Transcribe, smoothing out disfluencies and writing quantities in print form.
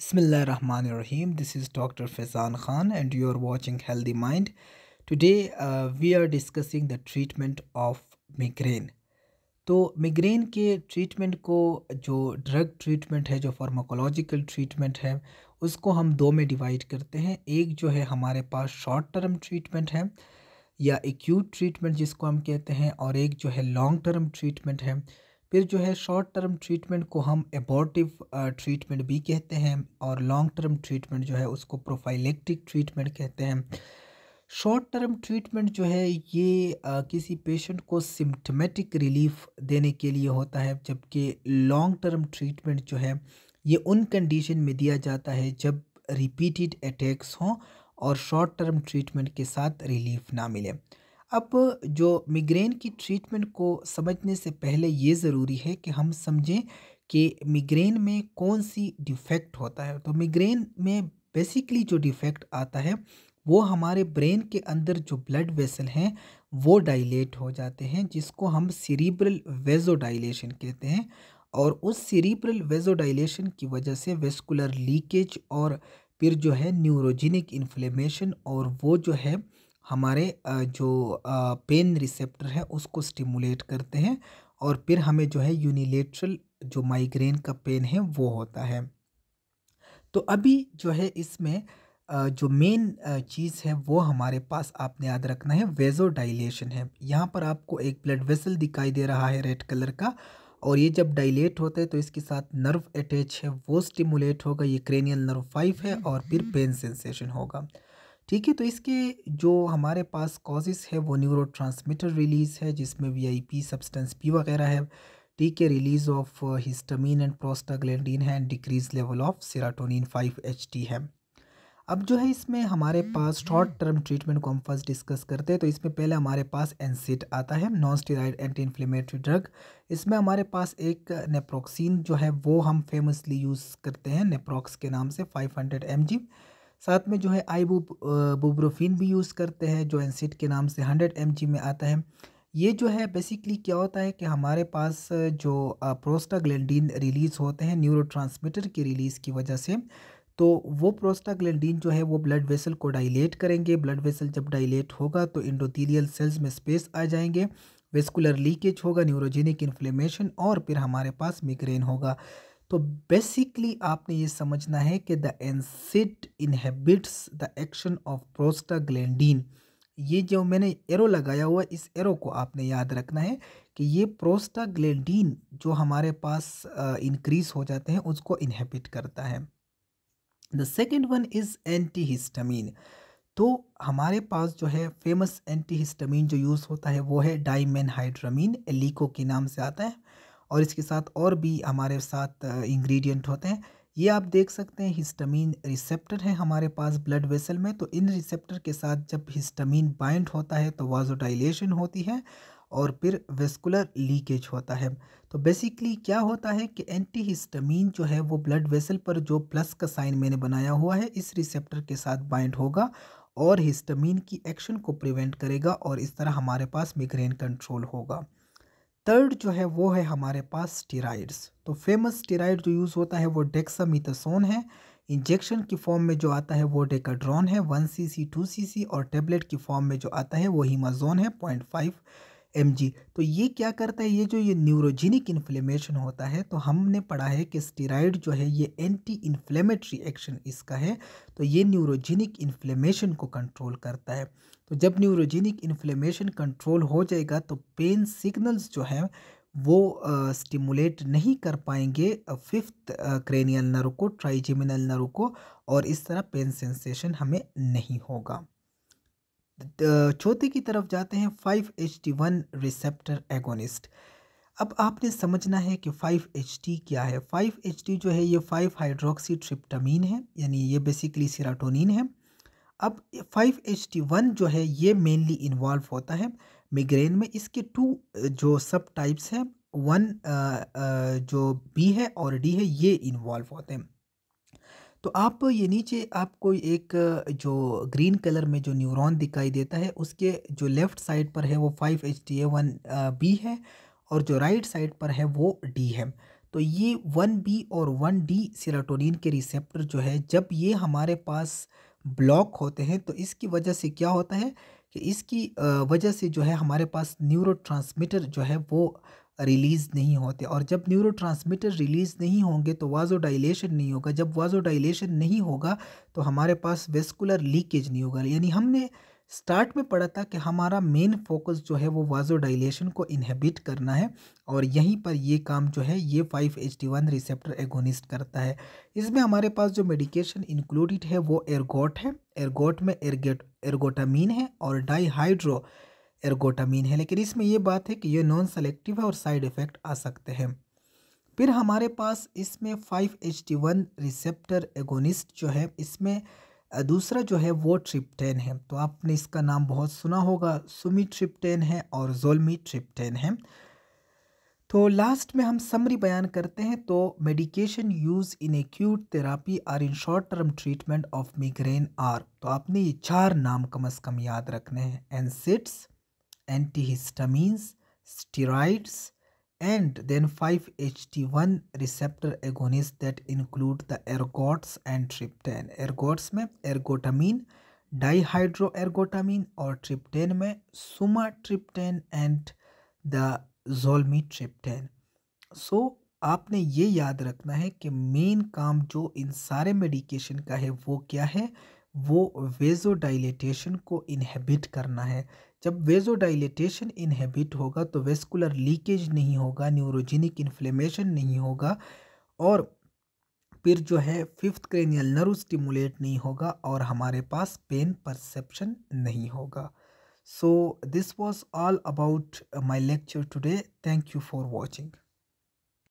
Bismillahirrahmanirrahim. This is Dr. Faizan Khan, and you are watching Healthy Mind. Today, we are discussing the treatment of migraine. तो migraine के treatment को जो drug treatment है, जो pharmacological treatment है, उसको हम दो में डिवाइड करते हैं। एक जो है हमारे पास शॉर्ट टर्म ट्रीटमेंट है या एक्यूट ट्रीटमेंट जिसको हम कहते हैं, और एक जो है लॉन्ग टर्म ट्रीटमेंट है। फिर जो है शॉर्ट टर्म ट्रीटमेंट को हम एबॉर्टिव ट्रीटमेंट भी कहते हैं, और लॉन्ग टर्म ट्रीटमेंट जो है उसको प्रोफाइलेक्टिक ट्रीटमेंट कहते हैं। शॉर्ट टर्म ट्रीटमेंट जो है ये किसी पेशेंट को सिम्टमेटिक रिलीफ देने के लिए होता है, जबकि लॉन्ग टर्म ट्रीटमेंट जो है ये उन कंडीशन में दिया जाता है जब रिपीटेड अटैक्स हों और शॉर्ट टर्म ट्रीटमेंट के साथ रिलीफ ना मिले। अब जो मिग्रेन की ट्रीटमेंट को समझने से पहले ये ज़रूरी है कि हम समझें कि मिग्रेन में कौन सी डिफ़ेक्ट होता है। तो मिग्रेन में बेसिकली जो डिफ़ेक्ट आता है वो हमारे ब्रेन के अंदर जो ब्लड वेसल हैं वो डायलेट हो जाते हैं, जिसको हम सेरिब्रल वेज़ोडाइलेशन कहते हैं। और उस सेरिब्रल वेज़ोडाइलेशन की वजह से वेस्कुलर लीकेज और फिर जो है न्यूरोजेनिक इन्फ्लेमेशन, और वो जो है हमारे जो पेन रिसेप्टर है उसको स्टिमुलेट करते हैं, और फिर हमें जो है यूनिलेटरल जो माइग्रेन का पेन है वो होता है। तो अभी जो है इसमें जो मेन चीज़ है वो हमारे पास आपने याद रखना है, वेज़ोडाइलेशन है। यहाँ पर आपको एक ब्लड वेसल दिखाई दे रहा है रेड कलर का, और ये जब डायलेट होता है तो इसके साथ नर्व अटैच है वो स्टिमुलेट होगा, ये क्रेनियल नर्व 5 है, और फिर पेन सेंसेशन होगा। ठीक है, तो इसके जो हमारे पास कॉजेज़ है वो न्यूरोट्रांसमीटर रिलीज़ है, जिसमें वीआईपी सब्सटेंस पी वगैरह है। ठीक है, release of histamine and prostaglandin है, and decrease level of serotonin 5-HT है। अब जो है इसमें हमारे पास शॉर्ट टर्म ट्रीटमेंट को हम फर्स्ट डिस्कस करते हैं। तो इसमें पहले हमारे पास एनसिड आता है, non steroid anti inflammatory drug. इसमें हमारे पास एक नेप्रोक्सीन जो है वो हम फेमसली यूज़ करते हैं नेप्रोक्स के नाम से 500 mg। साथ में जो है बुप्रोफिन भी यूज़ करते हैं जो एनसिड के नाम से 100 mg में आता है। ये जो है बेसिकली क्या होता है कि हमारे पास जो प्रोस्टाग्लैंडिन रिलीज़ होते हैं न्यूरोट्रांसमीटर की रिलीज़ की वजह से, तो वो प्रोस्टाग्लैंडिन जो है वो ब्लड वेसल को डायलेट करेंगे। ब्लड वेसल जब डायलेट होगा तो एंडोथेलियल सेल्स में स्पेस आ जाएंगे, वेस्कुलर लीकेज होगा, न्यूरोजेनिक इन्फ्लेमेशन, और फिर हमारे पास मिग्रेन होगा। तो बेसिकली आपने ये समझना है कि the NSAID inhibits the action of prostaglandin. ये जो मैंने एरो लगाया हुआ, इस एरो को आपने याद रखना है कि ये प्रोस्टाग्लैंडिन जो हमारे पास इंक्रीज हो जाते हैं उसको इनहिबिट करता है। The second one is antihistamine. तो हमारे पास जो है फेमस एंटीहिस्टामीन जो यूज़ होता है वो है डाइमेनहाइड्रामीन, एलिको के नाम से आता है, और इसके साथ और भी हमारे साथ इंग्रेडिएंट होते हैं। ये आप देख सकते हैं, हिस्टामीन रिसेप्टर है हमारे पास ब्लड वेसल में, तो इन रिसेप्टर के साथ जब हिस्टामीन बाइंड होता है तो वाजोडाइलेशन होती है, और फिर वेस्कुलर लीकेज होता है। तो बेसिकली क्या होता है कि एंटीहिस्टामीन जो है वो ब्लड वेसल पर जो प्लस का साइन मैंने बनाया हुआ है इस रिसेप्टर के साथ बाइंड होगा और हिस्टामीन की एक्शन को प्रिवेंट करेगा, और इस तरह हमारे पास मिग्रेन कंट्रोल होगा। थर्ड जो है वो है हमारे पास स्टेरॉइड्स। तो फेमस स्टेरॉइड जो यूज़ होता है वो डेक्सामीथासोन है। इंजेक्शन की फॉर्म में जो आता है वो डेकाड्रॉन है 1 cc 2 cc, और टेबलेट की फॉर्म में जो आता है वो हिमाजोन है 0.5 mg। तो ये क्या करता है, ये न्यूरोजेनिक इन्फ्लेमेशन होता है, तो हमने पढ़ा है कि स्टेरॉइड जो है ये एंटी इन्फ्लेमेटरी एक्शन इसका है, तो ये न्यूरोजेनिक इन्फ्लेमेशन को कंट्रोल करता है। तो जब न्यूरोजेनिक इन्फ्लेमेशन कंट्रोल हो जाएगा तो पेन सिग्नल्स जो हैं वो स्टिमुलेट नहीं कर पाएंगे फिफ्थ क्रेनियल नर्व को, ट्राइजेमिनल नर्व को, और इस तरह पेन सेंसेशन हमें नहीं होगा। चौथे की तरफ जाते हैं 5-HT1 रिसेप्टर एगोनिस्ट। अब आपने समझना है कि 5-HT क्या है। 5-HT जो है ये 5 हाइड्रोक्सी ट्रिप्टामीन है, यानी ये बेसिकली सेरोटोनिन है। अब 5-HT1 जो है ये मेनली इन्वॉल्व होता है मिग्रेन में। इसके टू जो सब टाइप्स हैं, वन जो बी है और डी है, ये इन्वॉल्व होते हैं। तो आप ये नीचे आपको एक जो ग्रीन कलर में जो न्यूरॉन दिखाई देता है उसके जो लेफ़्ट साइड पर है वो 5-HTA1 बी है, और जो राइट साइड पर है वो डी है। तो ये 1B और 1D सेरोटोनिन के रिसेप्टर जो है, जब ये हमारे पास ब्लॉक होते हैं तो इसकी वजह से क्या होता है कि इसकी वजह से जो है हमारे पास न्यूरोट्रांसमीटर जो है वो रिलीज़ नहीं होते, और जब न्यूरोट्रांसमीटर रिलीज़ नहीं होंगे तो वाज़ोडाइलेशन नहीं होगा। जब वाज़ोडाइलेशन नहीं होगा तो हमारे पास वेस्कुलर लीकेज नहीं होगा। यानी हमने स्टार्ट में पढ़ा था कि हमारा मेन फोकस जो है वो वाज़ोडाइलेशन को इनहिबिट करना है, और यहीं पर ये काम जो है ये 5-HT1 रिसेप्टर एगोनिस्ट करता है। इसमें हमारे पास जो मेडिकेशन इंक्लूडेड है वो एर्गोट है। एर्गोट में एर्गोटामीन है और डाईहाइड्रो एर्गोटामीन है, लेकिन इसमें ये बात है कि ये नॉन सेलेक्टिव है और साइड इफ़ेक्ट आ सकते हैं। फिर हमारे पास इसमें 5-HT1 रिसेप्टर एगोनिस्ट जो है, इसमें दूसरा जो है वो ट्रिप्टेन है। तो आपने इसका नाम बहुत सुना होगा, सुमिट्रिप्टेन है और ज़ोलमिट्रिप्टेन है। तो लास्ट में हम समरी बयान करते हैं। तो medication use in acute therapy are in short term treatment of migraine are, तो आपने ये 4 नाम कम से कम याद रखने हैं: NSAIDs, antihistamines, steroids, and then 5-HT1 receptor agonists that include the ergots and triptan. ergots में ergotamine, dihydroergotamine और triptan में sumatriptan and the zolmitriptan. सो आपने ये याद रखना है कि मेन काम जो इन सारे मेडिकेशन का है वो क्या है, वो वेज़ोडाइलेटेशन को इनहिबिट करना है। जब वेज़ोडाइलेटेशन इनहिबिट होगा तो वेस्कुलर लीकेज नहीं होगा, न्यूरोजेनिक इन्फ्लेमेशन नहीं होगा, और फिर जो है फिफ्थ क्रेनियल नर्व स्टिमुलेट नहीं होगा, और हमारे पास पेन परसेप्शन नहीं होगा। So this was all about my lecture today. Thank you for watching.